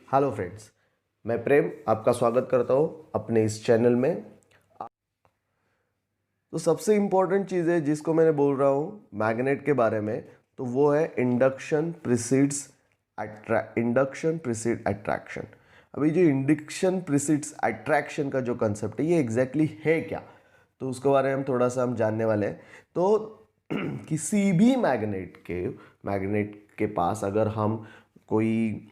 Hello friends, मैं प्रेम आपका स्वागत करता हूँ अपने इस चैनल में। तो सबसे इम्पोर्टेंट चीज़ है जिसको मैंने बोल रहा हूँ मैग्नेट के बारे में, तो वो है इंडक्शन प्रिसीड अट्रैक्शन। अभी जो इंडक्शन प्रिसीड्स अट्रैक्शन का जो कंसेप्ट है ये एग्जैक्टली है क्या, तो उसके बारे में हम थोड़ा सा जानने वाले हैं। तो किसी भी मैग्नेट के पास अगर हम कोई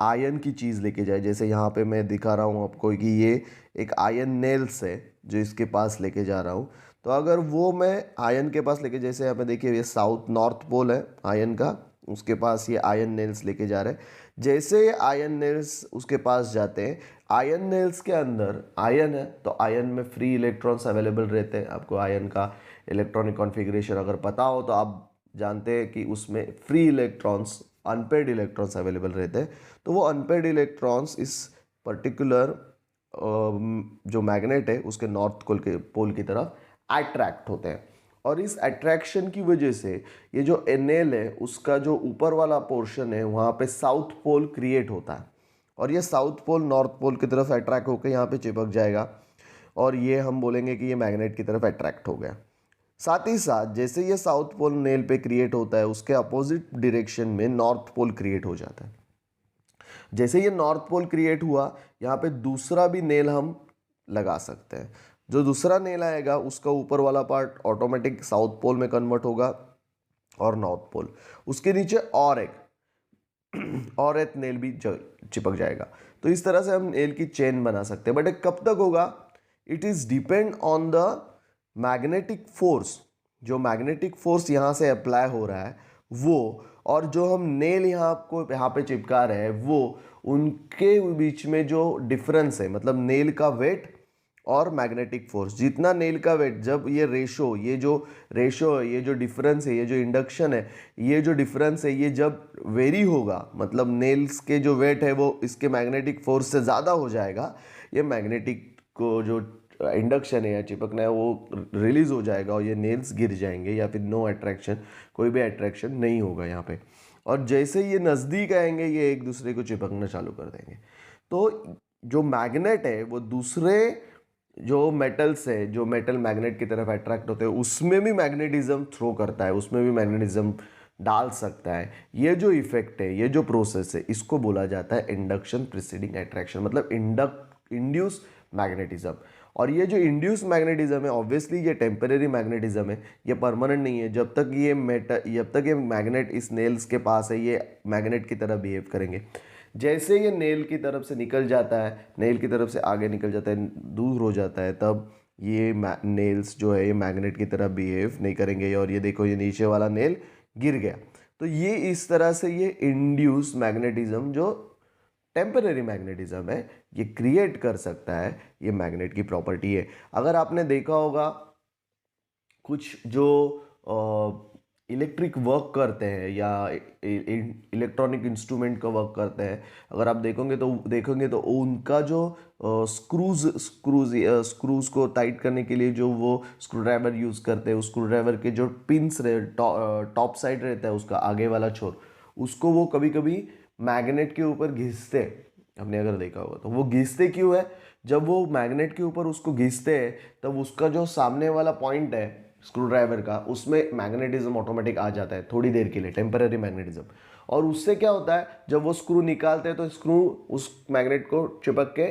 आयन की चीज़ लेके जाए, जैसे यहाँ पे मैं दिखा रहा हूँ आपको कि ये एक आयन नेल्स है जो इसके पास लेके जा रहा हूँ। तो अगर वो मैं आयन के पास लेके, जैसे यहाँ पे देखिए ये साउथ नॉर्थ पोल है आयन का, उसके पास ये आयन नेल्स लेके जा रहे हैं। जैसे ये आयन नेल्स उसके पास जाते हैं, आयन नेल्स के अंदर आयन है तो आयन में फ्री इलेक्ट्रॉन्स अवेलेबल रहते हैं। आपको आयन का इलेक्ट्रॉनिक कॉन्फ़िगरेशन अगर पता हो तो आप जानते हैं कि उसमें free electrons, unpaired electrons available रहते हैं। तो वो अनपेड इलेक्ट्रॉन्स इस पर्टिकुलर जो मैग्नेट है उसके नॉर्थ पोल की तरफ अट्रैक्ट होते हैं। और इस अट्रैक्शन की वजह से ये जो एनएल है उसका जो ऊपर वाला पोर्शन है वहाँ पे साउथ पोल क्रिएट होता है, और ये साउथ पोल नॉर्थ पोल की तरफ अट्रैक्ट होकर यहाँ पे चिपक जाएगा, और ये हम बोलेंगे कि ये मैग्नेट की तरफ अट्रैक्ट हो गया। साथ ही साथ जैसे ये साउथ पोल नेल पे क्रिएट होता है, उसके अपोजिट डायरेक्शन में नॉर्थ पोल क्रिएट हो जाता है। जैसे ये नॉर्थ पोल क्रिएट हुआ, यहाँ पे दूसरा भी नेल हम लगा सकते हैं। जो दूसरा नेल आएगा उसका ऊपर वाला पार्ट ऑटोमेटिक साउथ पोल में कन्वर्ट होगा और नॉर्थ पोल, उसके नीचे और एक नेल भी चिपक जाएगा। तो इस तरह से हम नेल की चेन बना सकते हैं। बट ये कब तक होगा? It is depend on the magnetic force. जो मैग्नेटिक फोर्स यहाँ से अप्लाई हो रहा है वो, और जो हम नेल यहाँ पे चिपका रहे हैं वो, उनके बीच में जो डिफरेंस है, मतलब नेल का वेट और मैग्नेटिक फोर्स, जितना नेल का वेट, जब ये रेशो है, ये जो डिफरेंस है, ये जो इंडक्शन है, ये जो डिफरेंस है, ये जब वेरी होगा, मतलब नेल्स के जो वेट है वो इसके मैग्नेटिक फोर्स से ज़्यादा हो जाएगा, ये मैग्नेटिक को जो इंडक्शन है या चिपकना है वो रिलीज हो जाएगा और ये नेल्स गिर जाएंगे, या फिर नो अट्रैक्शन, कोई भी अट्रैक्शन नहीं होगा यहाँ पे। और जैसे ये नज़दीक आएंगे ये एक दूसरे को चिपकना चालू कर देंगे। तो जो मैग्नेट है वो दूसरे जो मेटल्स है, जो मेटल मैग्नेट की तरफ अट्रैक्ट होते हैं, उसमें भी मैग्नेटिज्म थ्रो करता है, उसमें भी मैग्नेटिज्म डाल सकता है। ये जो इफेक्ट है, ये जो प्रोसेस है, इसको बोला जाता है इंडक्शन प्रिसीडिंग अट्रैक्शन, मतलब इंड्यूस मैग्नेटिज्म। और ये जो इंड्यूस मैग्नेटिज्म है, ऑब्वियसली ये टेम्परेरी मैग्नेटिज्म है, ये परमानेंट नहीं है। जब तक ये मैग्नेट इस नेल्स के पास है, ये मैग्नेट की तरह बिहेव करेंगे। जैसे ये नेल की तरफ से निकल जाता है, नेल की तरफ से आगे निकल जाता है, दूर हो जाता है, तब ये नेल्स जो है ये मैग्नेट की तरह बिहेव नहीं करेंगे। और ये देखो, ये नीचे वाला नेल गिर गया। तो ये इस तरह से ये इंड्यूस मैग्नेटिज्म, जो टेम्परेरी मैग्नेटिज्म है, ये क्रिएट कर सकता है। ये मैग्नेट की प्रॉपर्टी है। अगर आपने देखा होगा कुछ जो इलेक्ट्रिक वर्क करते हैं या इलेक्ट्रॉनिक इंस्ट्रूमेंट का वर्क करते हैं, अगर आप देखेंगे तो उनका जो स्क्रूज को टाइट करने के लिए जो वो स्क्रू ड्राइवर यूज़ करते हैं, उस स्क्रू ड्राइवर के जो पिंस टॉप साइड रहता है उसका आगे वाला छोर, उसको वो कभी कभी मैग्नेट के ऊपर घिसते हैं। आपने अगर देखा होगा तो वो घिसते क्यों है? जब वो मैग्नेट के ऊपर उसको घिसते हैं तब उसका जो सामने वाला पॉइंट है स्क्रू ड्राइवर का, उसमें मैग्नेटिज्म ऑटोमेटिक आ जाता है थोड़ी देर के लिए, टेम्पररी मैग्नेटिज्म। और उससे क्या होता है, जब वो स्क्रू निकालते हैं तो स्क्रू उस मैग्नेट को चिपक के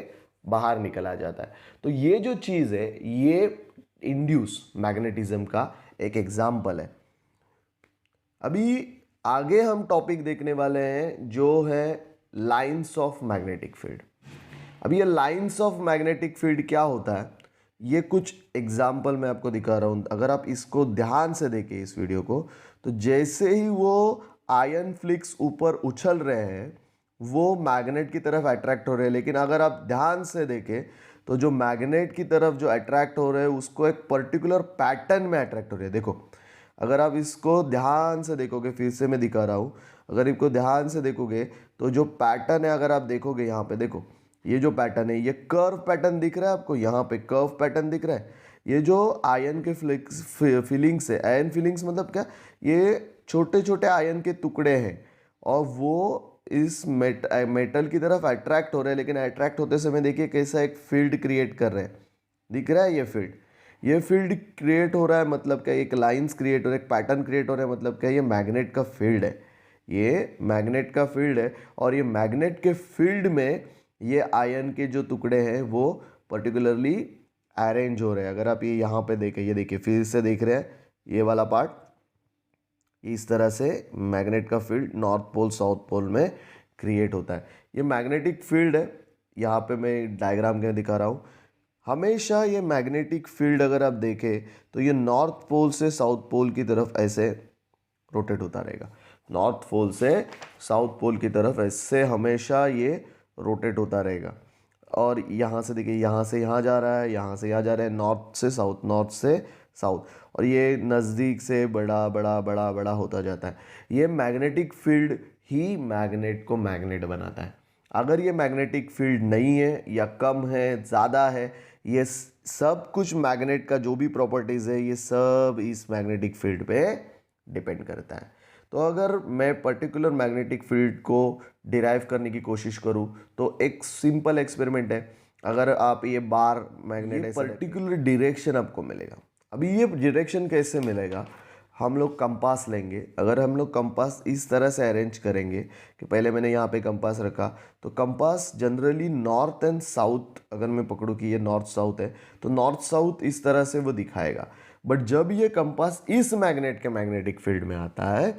बाहर निकल आ जाता है। तो ये जो चीज़ है ये इंड्यूस मैग्नेटिज्म का एक एग्जाम्पल है। अभी आगे हम टॉपिक देखने वाले हैं जो है लाइंस ऑफ मैग्नेटिक फील्ड। अभी ये लाइंस ऑफ मैग्नेटिक फील्ड क्या होता है, ये कुछ एग्जाम्पल मैं आपको दिखा रहा हूँ। अगर आप इसको ध्यान से देखें इस वीडियो को, तो जैसे ही वो आयन फ्लिक्स ऊपर उछल रहे हैं वो मैग्नेट की तरफ अट्रैक्ट हो रहे हैं। लेकिन अगर आप ध्यान से देखें तो जो मैग्नेट की तरफ जो अट्रैक्ट हो रहे हैं उसको एक पर्टिकुलर पैटर्न में अट्रैक्ट हो रहे हैं। देखो, अगर आप इसको ध्यान से देखोगे, फिर से मैं दिखा रहा हूँ, अगर इसको ध्यान से देखोगे तो जो पैटर्न है, अगर आप देखोगे यहाँ पे देखो, ये जो पैटर्न है ये कर्व पैटर्न दिख रहा है आपको, यहाँ पे कर्व पैटर्न दिख रहा है। ये जो आयन के फीलिंग्स है, आयन फीलिंग्स मतलब क्या, ये छोटे छोटे आयन के टुकड़े हैं और वो इस मेटल की तरफ अट्रैक्ट हो रहे हैं, लेकिन अट्रैक्ट होते समय देखिए कैसा एक फील्ड क्रिएट कर रहे हैं, दिख रहा है ये फील्ड क्रिएट हो रहा है, मतलब क्या एक लाइंस क्रिएट हो रहा है, एक पैटर्न क्रिएट हो रहा है, मतलब क्या ये मैग्नेट का फील्ड है, ये मैग्नेट का फील्ड है। और ये मैग्नेट के फील्ड में ये आयन के जो टुकड़े हैं वो पर्टिकुलरली अरेंज हो रहे हैं। अगर आप ये यहाँ पे देखें, ये देखिए फिर से देख रहे हैं ये वाला पार्ट, इस तरह से मैग्नेट का field north pole south pole में क्रिएट होता है। ये मैग्नेटिक फील्ड है, यहाँ पे मैं डायग्राम के दिखा रहा हूँ। हमेशा ये मैग्नेटिक फील्ड अगर आप देखें तो ये नॉर्थ पोल से साउथ पोल की तरफ ऐसे रोटेट होता रहेगा, नॉर्थ पोल से साउथ पोल की तरफ ऐसे हमेशा ये रोटेट होता रहेगा। और यहाँ से देखिए, यहाँ से यहाँ जा रहा है, यहाँ से यहाँ जा रहा है, नॉर्थ से साउथ, नॉर्थ से साउथ, और ये नज़दीक से बड़ा बड़ा बड़ा बड़ा होता जाता है। ये मैग्नेटिक फील्ड ही मैग्नेट को मैग्नेट बनाता है। अगर ये मैग्नेटिक फील्ड नहीं है या कम है, ज़्यादा है, ये सब कुछ मैग्नेट का जो भी प्रॉपर्टीज़ है ये सब इस मैग्नेटिक फील्ड पे डिपेंड करता है। तो अगर मैं पर्टिकुलर मैग्नेटिक फील्ड को डिराइव करने की कोशिश करूं तो एक सिंपल एक्सपेरिमेंट है। अगर आप ये बार मैग्नेट पर्टिकुलर डायरेक्शन आपको मिलेगा। अभी ये डायरेक्शन कैसे मिलेगा, हम लोग कंपास लेंगे। अगर हम लोग कंपास इस तरह से अरेंज करेंगे कि पहले मैंने यहाँ पे कंपास रखा, तो compass generally north and south, अगर मैं पकड़ूँ कि ये नॉर्थ साउथ है तो नॉर्थ साउथ इस तरह से वो दिखाएगा। बट जब ये कंपास इस मैग्नेट के मैग्नेटिक फील्ड में आता है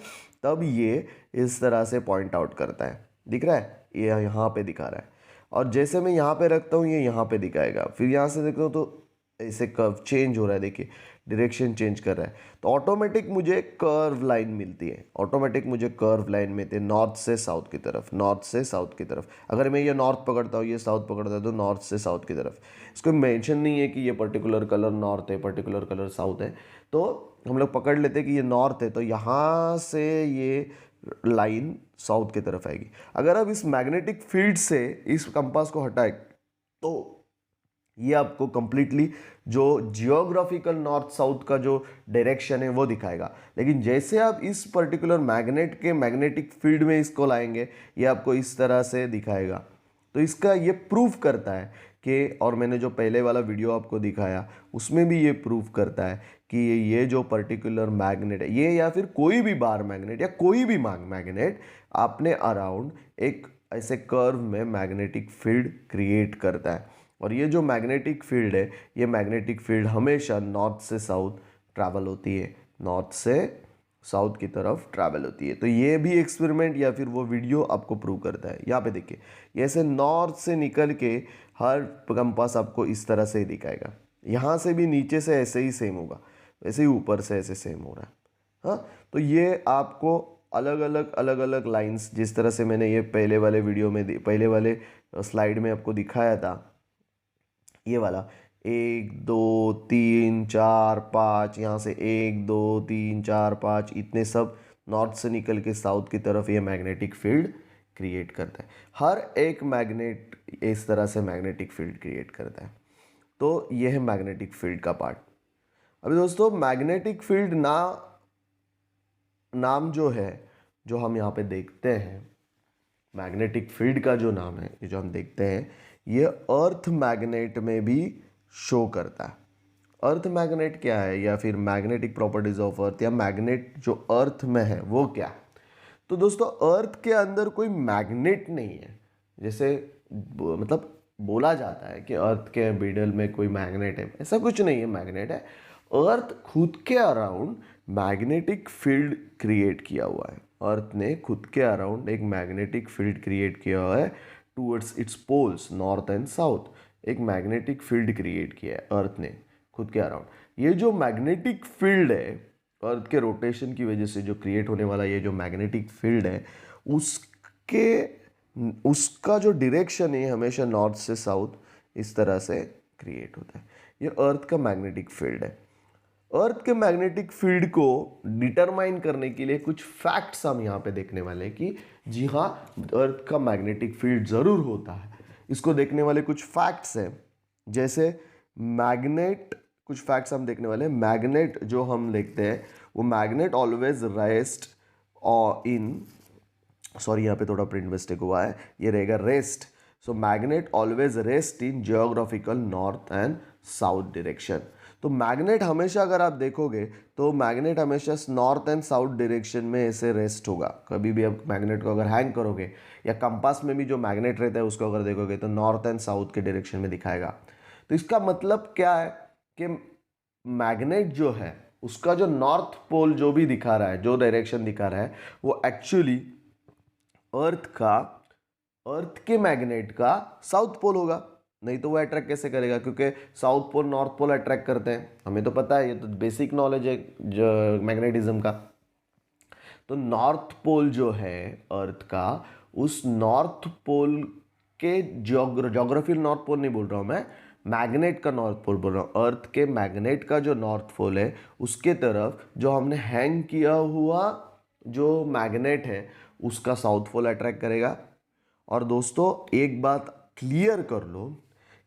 तब ये इस तरह से पॉइंट आउट करता है, दिख रहा है, ये यहाँ पे दिखा रहा है। और जैसे मैं यहाँ पे रखता हूँ ये यहाँ पे दिखाएगा, फिर यहाँ से देखता हूँ तो ऐसे कर्व चेंज हो रहा है, देखिए डायरेक्शन चेंज कर रहा है। तो ऑटोमेटिक मुझे कर्व लाइन मिलती है, ऑटोमेटिक मुझे कर्व लाइन मिलती है नॉर्थ से साउथ की तरफ, नॉर्थ से साउथ की तरफ। अगर मैं ये नॉर्थ पकड़ता हूँ, ये साउथ पकड़ता हूँ, तो नॉर्थ से साउथ की तरफ। इसको मेंशन नहीं है कि ये पर्टिकुलर कलर नॉर्थ है, पर्टिकुलर कलर साउथ है, तो हम लोग पकड़ लेते हैं कि ये नॉर्थ है, तो यहाँ से ये लाइन साउथ की तरफ आएगी। अगर आप इस मैग्नेटिक फील्ड से इस कंपास को हटाए तो ये आपको कंप्लीटली जो जियोग्राफिकल नॉर्थ साउथ का जो डायरेक्शन है वो दिखाएगा। लेकिन जैसे आप इस पर्टिकुलर मैग्नेट के मैग्नेटिक फील्ड में इसको लाएंगे, ये आपको इस तरह से दिखाएगा। तो इसका ये प्रूफ करता है कि, और मैंने जो पहले वाला वीडियो आपको दिखाया उसमें भी ये प्रूफ करता है कि ये जो पर्टिकुलर मैग्नेट है, ये या फिर कोई भी बार मैग्नेट या कोई भी मैग्नेट अपने अराउंड एक ऐसे कर्व में मैग्नेटिक फील्ड क्रिएट करता है। और ये जो मैग्नेटिक फील्ड है, ये मैग्नेटिक फील्ड हमेशा नॉर्थ से साउथ ट्रैवल होती है, नॉर्थ से साउथ की तरफ ट्रैवल होती है। तो ये भी एक्सपेरिमेंट या फिर वो वीडियो आपको प्रूव करता है। यहाँ पे देखिए, ये ऐसे नॉर्थ से निकल के हर कंपास आपको इस तरह से ही दिखाएगा। यहाँ से भी नीचे से ऐसे ही सेम होगा, वैसे ही ऊपर से ऐसे सेम हो रहा है। हाँ, तो ये आपको अलग अलग लाइंस, जिस तरह से मैंने ये पहले वाले वीडियो में पहले वाले स्लाइड में आपको दिखाया था, ये वाला 1 2 3 4 5, यहाँ से 1 2 3 4 5, इतने सब नॉर्थ से निकल के साउथ की तरफ ये मैग्नेटिक फील्ड क्रिएट करता है। हर एक मैग्नेट इस तरह से मैग्नेटिक फील्ड क्रिएट करता है। तो ये है मैग्नेटिक फील्ड का पार्ट। अभी दोस्तों मैग्नेटिक फील्ड नाम जो है, जो हम यहाँ पे देखते हैं, मैग्नेटिक फील्ड का जो नाम है, ये जो हम देखते हैं, ये अर्थ मैग्नेट में भी शो करता है। अर्थ मैग्नेट क्या है, या फिर मैग्नेटिक प्रॉपर्टीज ऑफ अर्थ, या मैग्नेट जो अर्थ में है वो क्या है। तो दोस्तों अर्थ के अंदर कोई मैग्नेट नहीं है, जैसे मतलब बोला जाता है कि अर्थ के मिडल में कोई मैग्नेट है, ऐसा कुछ नहीं है। मैग्नेट है, अर्थ खुद के अराउंड मैग्नेटिक फील्ड क्रिएट किया हुआ है। अर्थ ने खुद के अराउंड एक मैग्नेटिक फील्ड क्रिएट किया हुआ है towards its poles north and south. एक मैग्नेटिक फील्ड क्रिएट किया है अर्थ ने खुद के अराउंड। ये जो मैग्नेटिक फील्ड है, अर्थ के रोटेशन की वजह से जो क्रिएट होने वाला ये जो मैग्नेटिक फील्ड है, उसका जो डायरेक्शन है हमेशा नॉर्थ से साउथ इस तरह से क्रिएट होता है। ये अर्थ का मैग्नेटिक फील्ड है। अर्थ के मैग्नेटिक फील्ड को डिटरमाइन करने के लिए कुछ फैक्ट्स हम यहाँ पे देखने वाले हैं कि जी हाँ, अर्थ का मैग्नेटिक फील्ड ज़रूर होता है। इसको देखने वाले कुछ फैक्ट्स हैं, जैसे मैग्नेट, कुछ फैक्ट्स हम देखने वाले हैं। मैग्नेट जो हम देखते हैं वो magnet always rest in sorry यहाँ पे थोड़ा प्रिंट मिस्टेक हुआ है, ये रहेगा rest. So magnet always rest in geographical north and south direction. तो मैग्नेट हमेशा अगर आप देखोगे तो मैग्नेट हमेशा नॉर्थ एंड साउथ डायरेक्शन में ऐसे रेस्ट होगा। कभी भी आप मैग्नेट को अगर हैंग करोगे या कंपास में भी जो मैग्नेट रहता है उसको अगर देखोगे तो नॉर्थ एंड साउथ के डायरेक्शन में दिखाएगा। तो इसका मतलब क्या है कि मैग्नेट जो है उसका जो नॉर्थ पोल जो भी दिखा रहा है, जो डायरेक्शन दिखा रहा है, वो एक्चुअली अर्थ के मैग्नेट का साउथ पोल होगा। नहीं तो वो अट्रैक्ट कैसे करेगा, क्योंकि south pole north pole attract करते हैं, हमें तो पता है, ये तो बेसिक नॉलेज है जो मैग्नेटिज्म का। तो नॉर्थ पोल जो है अर्थ का, उस नॉर्थ पोल के ज्योग्राफी नॉर्थ पोल नहीं बोल रहा हूं मैं, मैग्नेट का नॉर्थ पोल बोल रहा हूं। अर्थ के मैग्नेट का जो नॉर्थ पोल है उसके तरफ जो हमने हैंग किया हुआ जो मैग्नेट है उसका साउथ पोल अट्रैक्ट करेगा। और दोस्तों एक बात क्लियर कर लो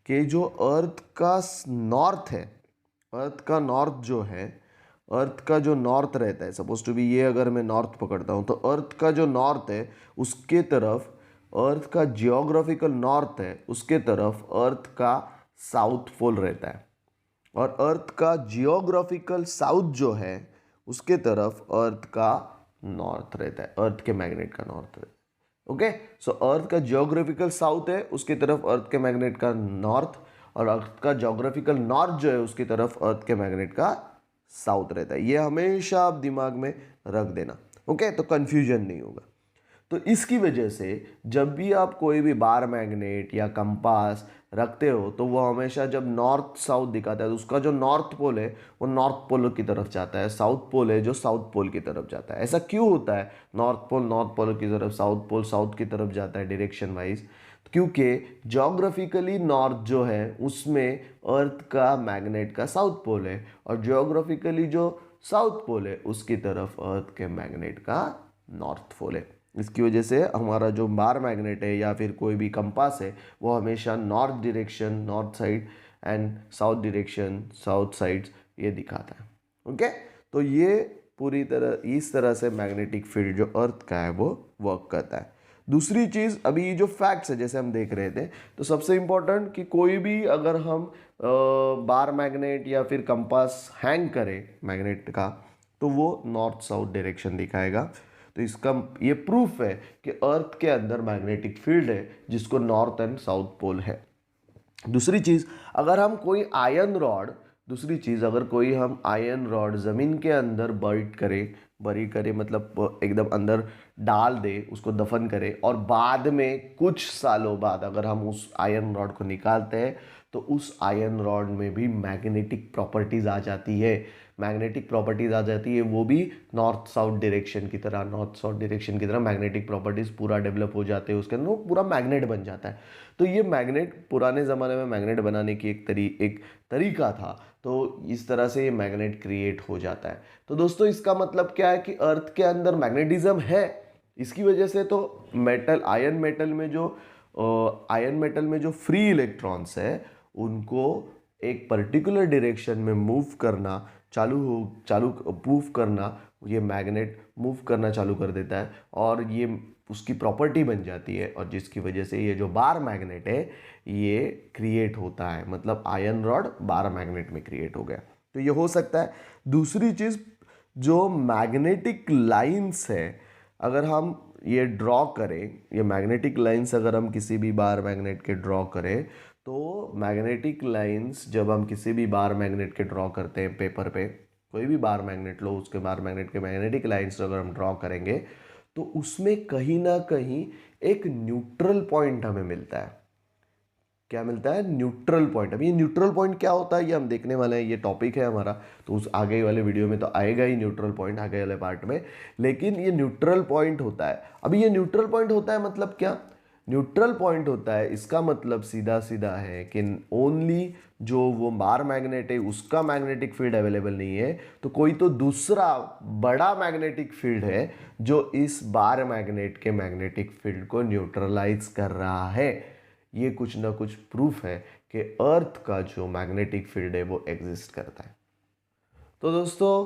कि जो अर्थ का नॉर्थ है, अर्थ का नॉर्थ जो है, अर्थ का जो नॉर्थ रहता है, सपोज टू बी ये अगर मैं नॉर्थ पकड़ता हूँ तो अर्थ का जो नॉर्थ है उसके तरफ, अर्थ का जियोग्राफिकल नॉर्थ है उसके तरफ अर्थ का साउथ पोल रहता है। और अर्थ का जियोग्राफिकल साउथ जो है उसके तरफ अर्थ का नॉर्थ रहता है, अर्थ के मैग्नेट का नॉर्थ रहता है। ओके, सो अर्थ का जियोग्राफिकल साउथ है उसकी तरफ अर्थ के मैग्नेट का नॉर्थ, और अर्थ का जियोग्राफिकल नॉर्थ जो है उसकी तरफ अर्थ के मैग्नेट का साउथ रहता है। ये हमेशा आप दिमाग में रख देना। ओके, तो कंफ्यूजन नहीं होगा। तो इसकी वजह से जब भी आप कोई भी बार मैग्नेट या कंपास रखते हो तो वो हमेशा जब नॉर्थ साउथ दिखाता है तो उसका जो नॉर्थ पोल है वो नॉर्थ पोल की तरफ जाता है, साउथ पोल है जो साउथ पोल की तरफ जाता है। ऐसा क्यों होता है, नॉर्थ पोल नॉर्थ पोल की तरफ, साउथ पोल साउथ की तरफ जाता है डायरेक्शन वाइज? क्योंकि ज्योग्राफिकली नॉर्थ जो है उसमें अर्थ का मैग्नेट का साउथ पोल है, और ज्योग्राफिकली जो साउथ पोल है उसकी तरफ अर्थ के मैग्नेट का नॉर्थ पोल है। इसकी वजह से हमारा जो बार मैग्नेट है या फिर कोई भी कंपास है वो हमेशा north direction, north side, and south direction, south sides ये दिखाता है। ओके, तो ये पूरी तरह इस तरह से मैग्नेटिक फील्ड जो अर्थ का है वो वर्क करता है। दूसरी चीज़, अभी जो फैक्ट्स है जैसे हम देख रहे थे, तो सबसे इम्पोर्टेंट कि कोई भी अगर हम बार मैग्नेट या फिर कंपास हैंग करें मैग्नेट का तो वो नॉर्थ साउथ डायरेक्शन दिखाएगा। तो इसका ये प्रूफ है कि अर्थ के अंदर मैग्नेटिक फील्ड है जिसको नॉर्थ एंड साउथ पोल है। दूसरी चीज़, अगर हम कोई आयरन रॉड, अगर कोई हम आयरन रॉड ज़मीन के अंदर बरी करे मतलब एकदम अंदर डाल दे, उसको दफन करें, और बाद में कुछ सालों बाद अगर हम उस आयरन रॉड को निकालते हैं तो उस आयरन रॉड में भी मैग्नेटिक प्रॉपर्टीज़ आ जाती है। वो भी नॉर्थ साउथ डायरेक्शन की तरह मैग्नेटिक प्रॉपर्टीज़ पूरा डेवलप हो जाते हैं, उसके अंदर वो पूरा मैग्नेट बन जाता है। तो ये मैग्नेट पुराने ज़माने में मैग्नेट बनाने की एक तरीका था, तो इस तरह से ये मैग्नेट क्रिएट हो जाता है। तो दोस्तों इसका मतलब क्या है कि अर्थ के अंदर मैग्नेटिज्म है। इसकी वजह से तो आयरन मेटल में जो फ्री इलेक्ट्रॉन्स है उनको एक पर्टिकुलर डायरेक्शन में मूव करना ये मैग्नेट मूव करना चालू कर देता है, और ये उसकी प्रॉपर्टी बन जाती है, और जिसकी वजह से ये जो बार मैग्नेट है ये क्रिएट होता है, मतलब आयरन रॉड बार मैग्नेट में क्रिएट हो गया। तो ये हो सकता है। दूसरी चीज़, जो मैग्नेटिक लाइंस है, अगर हम ये ड्रॉ करें, ये मैग्नेटिक लाइंस अगर हम किसी भी बार मैग्नेट के ड्रॉ करें, तो मैग्नेटिक लाइंस जब हम किसी भी बार मैग्नेट के ड्रॉ करते हैं पेपर पे, कोई भी बार मैग्नेट लो, उसके बार मैग्नेट के मैग्नेटिक लाइंस अगर हम ड्रॉ करेंगे तो उसमें कहीं ना कहीं एक न्यूट्रल पॉइंट हमें मिलता है। क्या मिलता है? Neutral point. अब ये न्यूट्रल पॉइंट क्या होता है ये हम देखने वाले हैं, ये टॉपिक है हमारा, तो उस आगे वाले वीडियो में तो आएगा ही न्यूट्रल पॉइंट आगे वाले पार्ट में। लेकिन ये न्यूट्रल पॉइंट होता है। अभी ये न्यूट्रल पॉइंट होता है मतलब क्या? न्यूट्रल पॉइंट होता है, इसका मतलब सीधा सीधा है कि ओनली जो वो बार मैग्नेट है उसका मैग्नेटिक फील्ड अवेलेबल नहीं है, तो कोई तो दूसरा बड़ा मैग्नेटिक फील्ड है जो इस बार मैग्नेट के मैग्नेटिक फील्ड को न्यूट्रलाइज कर रहा है। ये कुछ ना कुछ प्रूफ है कि अर्थ का जो मैग्नेटिक फील्ड है वो एग्जिस्ट करता है। तो दोस्तों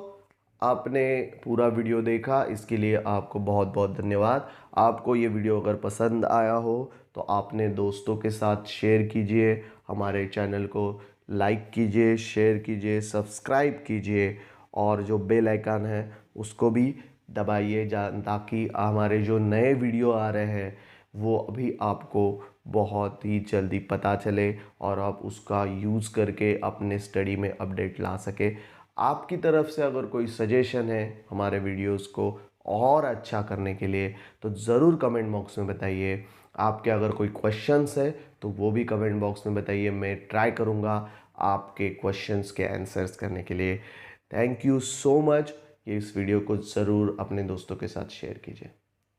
आपने पूरा वीडियो देखा, इसके लिए आपको बहुत बहुत धन्यवाद। आपको ये वीडियो अगर पसंद आया हो तो आपने दोस्तों के साथ शेयर कीजिए, हमारे चैनल को लाइक कीजिए, शेयर कीजिए, सब्सक्राइब कीजिए और जो बेल आइकन है उसको भी दबाइए ताकि हमारे जो नए वीडियो आ रहे हैं वो अभी आपको बहुत ही जल्दी पता चले और आप उसका यूज़ करके अपने स्टडी में अपडेट ला सके। आपकी तरफ से अगर कोई सजेशन है हमारे वीडियोस को और अच्छा करने के लिए तो ज़रूर कमेंट बॉक्स में बताइए। आपके अगर कोई क्वेश्चंस है तो वो भी कमेंट बॉक्स में बताइए, मैं ट्राई करूँगा आपके क्वेश्चंस के आंसर्स करने के लिए। Thank you so much. ये इस वीडियो को ज़रूर अपने दोस्तों के साथ शेयर कीजिए।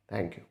Thank you.